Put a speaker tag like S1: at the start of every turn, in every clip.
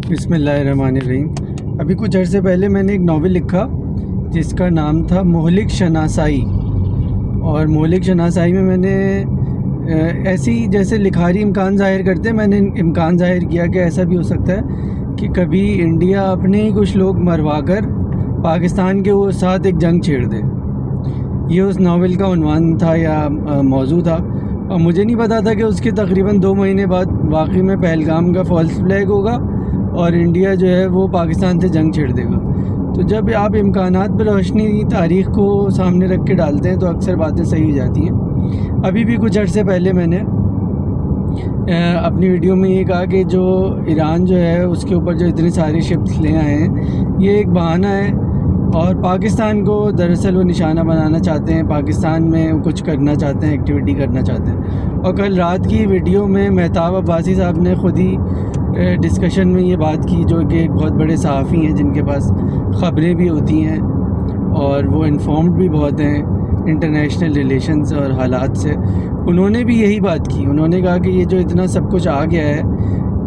S1: بسم اللہ الرحمن الرحیم۔ ابھی کچھ عرصے پہلے میں نے ایک ناول لکھا جس کا نام تھا مہلک شناسائی، اور مہلک شناسائی میں نے ایسی جیسے لکھاری امکان ظاہر کرتے ہیں، میں نے امکان ظاہر کیا کہ ایسا بھی ہو سکتا ہے کہ کبھی انڈیا اپنے ہی کچھ لوگ مروا کر پاکستان کے ساتھ ایک جنگ چھیڑ دے۔ یہ اس ناول کا عنوان تھا یا موضوع تھا، اور مجھے نہیں پتا تھا کہ اس کے تقریباً 2 مہینے بعد واقعی میں پہلگام کا فالس فلیگ ہوگا اور انڈیا جو ہے وہ پاکستان سے جنگ چھیڑ دے گا۔ تو جب آپ امکانات پر روشنی تاریخ کو سامنے رکھ کے ڈالتے ہیں تو اکثر باتیں صحیح ہو جاتی ہیں۔ ابھی بھی کچھ عرصے پہلے میں نے اپنی ویڈیو میں یہ کہا کہ جو ایران جو ہے اس کے اوپر جو اتنے سارے شپس لے آئے ہیں یہ ایک بہانہ ہے، اور پاکستان کو دراصل وہ نشانہ بنانا چاہتے ہیں، پاکستان میں کچھ کرنا چاہتے ہیں، ایکٹیویٹی کرنا چاہتے ہیں۔ اور کل رات کی ویڈیو میں مہتاب عباسی صاحب نے خود ہی ڈسکشن میں یہ بات کی، جو کہ ایک بہت بڑے صحافی ہیں جن کے پاس خبریں بھی ہوتی ہیں اور وہ انفارمڈ بھی بہت ہیں انٹرنیشنل ریلیشنز اور حالات سے۔ انہوں نے بھی یہی بات کی، انہوں نے کہا کہ یہ جو اتنا سب کچھ آ گیا ہے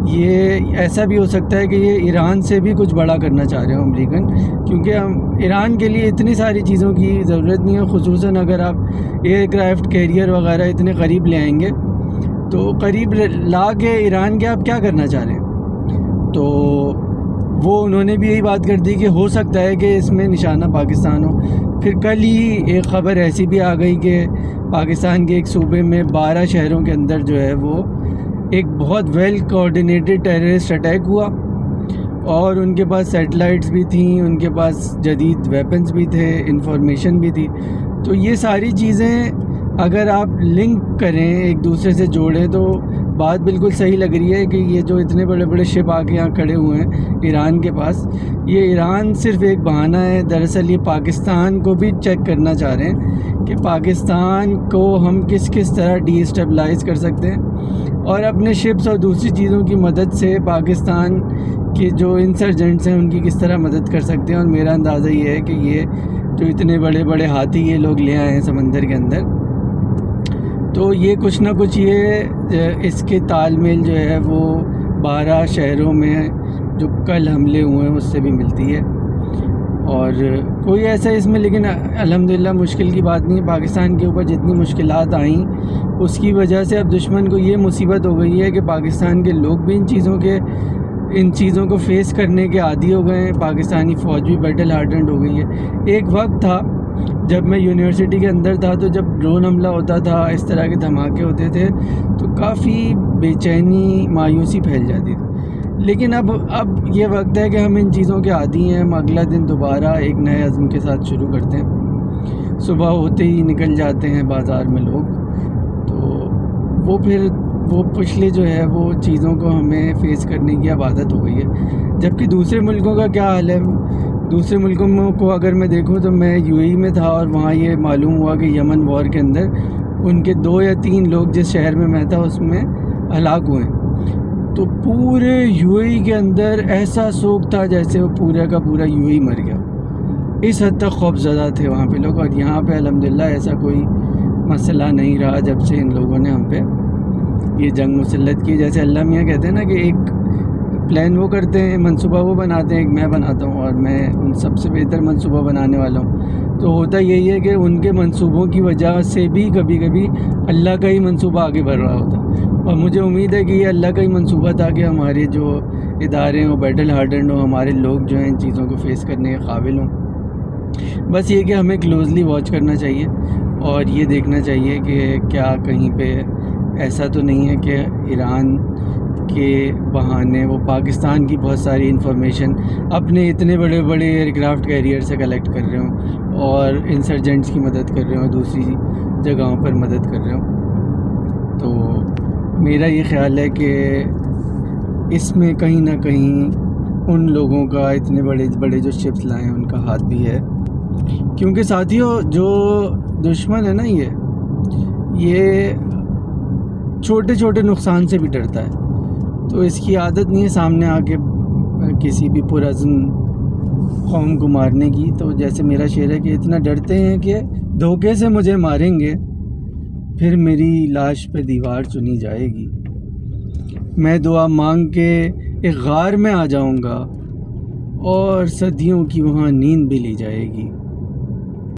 S1: یہ ایسا بھی ہو سکتا ہے کہ یہ ایران سے بھی کچھ بڑا کرنا چاہ رہے ہوں امریکن، کیونکہ ایران کے لیے اتنی ساری چیزوں کی ضرورت نہیں ہے، خصوصاً اگر آپ ایئر کرافٹ کیریئر وغیرہ اتنے قریب لے آئیں گے تو قریب لا کے ایران کے آپ کیا کرنا چاہ رہے ہیں۔ تو وہ انہوں نے بھی یہی بات کر دی کہ ہو سکتا ہے کہ اس میں نشانہ پاکستان ہو۔ پھر کل ہی ایک خبر ایسی بھی آ گئی کہ پاکستان کے ایک صوبے میں 12 شہروں کے اندر جو ہے وہ ایک بہت ویل کوآرڈینیٹڈ ٹیررسٹ اٹیک ہوا، اور ان کے پاس سیٹلائٹس بھی تھیں، ان کے پاس جدید ویپنز بھی تھے، انفارمیشن بھی تھی۔ تو یہ ساری چیزیں اگر آپ لنک کریں ایک دوسرے سے جوڑیں تو بات بالکل صحیح لگ رہی ہے کہ یہ جو اتنے بڑے بڑے شپ آ کے یہاں کھڑے ہوئے ہیں ایران کے پاس، یہ ایران صرف ایک بہانہ ہے۔ دراصل یہ پاکستان کو بھی چیک کرنا چاہ رہے ہیں کہ پاکستان کو ہم کس طرح ڈی اسٹیبلائز کر سکتے ہیں، اور اپنے شپس اور دوسری چیزوں کی مدد سے پاکستان کے جو انسرجنٹس ہیں ان کی کس طرح مدد کر سکتے ہیں۔ اور میرا اندازہ یہ ہے کہ یہ جو اتنے بڑے بڑے ہاتھی یہ لوگ لے آئے ہیں سمندر کے اندر، تو یہ کچھ نہ کچھ یہ اس کے تال میل جو ہے وہ 12 شہروں میں جو کل حملے ہوئے ہیں اس سے بھی ملتی ہے۔ اور کوئی ایسا اس میں لیکن الحمدللہ مشکل کی بات نہیں ہے۔ پاکستان کے اوپر جتنی مشکلات آئیں اس کی وجہ سے اب دشمن کو یہ مصیبت ہو گئی ہے کہ پاکستان کے لوگ بھی ان چیزوں کو فیس کرنے کے عادی ہو گئے ہیں، پاکستانی فوج بھی بیٹل ہارڈنڈ ہو گئی ہے۔ ایک وقت تھا جب میں یونیورسٹی کے اندر تھا تو جب ڈرون حملہ ہوتا تھا، اس طرح کے دھماکے ہوتے تھے تو کافی بے چینی مایوسی پھیل جاتی تھی، لیکن اب یہ وقت ہے کہ ہم ان چیزوں کے عادی ہیں۔ ہم اگلا دن دوبارہ ایک نئے عزم کے ساتھ شروع کرتے ہیں۔ صبح ہوتے ہی نکل جاتے ہیں بازار میں لوگ، تو وہ پچھلے جو ہے وہ چیزوں کو ہمیں فیس کرنے کی اب عادت ہو گئی ہے۔ جبکہ دوسرے ملکوں کا کیا حال ہے؟ دوسرے ملکوں کو اگر میں دیکھوں تو میں یو اے ای میں تھا، اور وہاں یہ معلوم ہوا کہ یمن وار کے اندر ان کے 2 یا 3 لوگ جس شہر میں میں تھا اس میں ہلاک ہوئے ہیں۔ تو پورے یو اے ای کے اندر ایسا سوگ تھا جیسے وہ پورا کا پورا یو اے ای مر گیا، اس حد تک خوف زدہ تھے وہاں پہ لوگ۔ اور یہاں پہ الحمدللہ ایسا کوئی مسئلہ نہیں رہا جب سے ان لوگوں نے ہم پہ یہ جنگ مسلط کی۔ جیسے اللہ میاں کہتے ہیں نا کہ ایک پلان وہ کرتے ہیں، منصوبہ وہ بناتے ہیں، ایک میں بناتا ہوں، اور میں ان سب سے بہتر منصوبہ بنانے والا ہوں۔ تو ہوتا یہی ہے کہ ان کے منصوبوں کی وجہ سے بھی کبھی کبھی اللہ کا ہی منصوبہ آگے بڑھ رہا ہوتا ہے، اور مجھے امید ہے کہ یہ اللہ کا ہی منصوبہ تھا کہ ہمارے جو ادارے ہوں بیٹل ہارڈنڈ ہوں، ہمارے لوگ جو ہیں ان چیزوں کو فیس کرنے کے قابل ہوں۔ بس یہ کہ ہمیں کلوزلی واچ کرنا چاہیے اور یہ دیکھنا چاہیے کہ کیا کہیں پہ ایسا تو نہیں ہے کہ ایران کے بہانے وہ پاکستان کی بہت ساری انفارمیشن اپنے اتنے بڑے بڑے ایئر کرافٹ کیریئر سے کلیکٹ کر رہے ہوں اور انسرجنٹس کی مدد کر رہے ہوں، دوسری جگہوں پر مدد کر رہے ہوں۔ تو میرا یہ خیال ہے کہ اس میں کہیں نہ کہیں ان لوگوں کا اتنے بڑے بڑے جو شپس لائے ہیں ان کا ہاتھ بھی ہے، کیونکہ ساتھیوں جو دشمن ہے نا یہ چھوٹے چھوٹے نقصان سے بھی ڈرتا ہے، تو اس کی عادت نہیں ہے سامنے آ کے کسی بھی پرعزم قوم کو مارنے کی۔ تو جیسے میرا شعر ہے کہ اتنا ڈرتے ہیں کہ دھوکے سے مجھے ماریں گے، پھر میری لاش پہ دیوار چنی جائے گی۔ میں دعا مانگ کے ایک غار میں آ جاؤں گا اور صدیوں کی وہاں نیند بھی لی جائے گی۔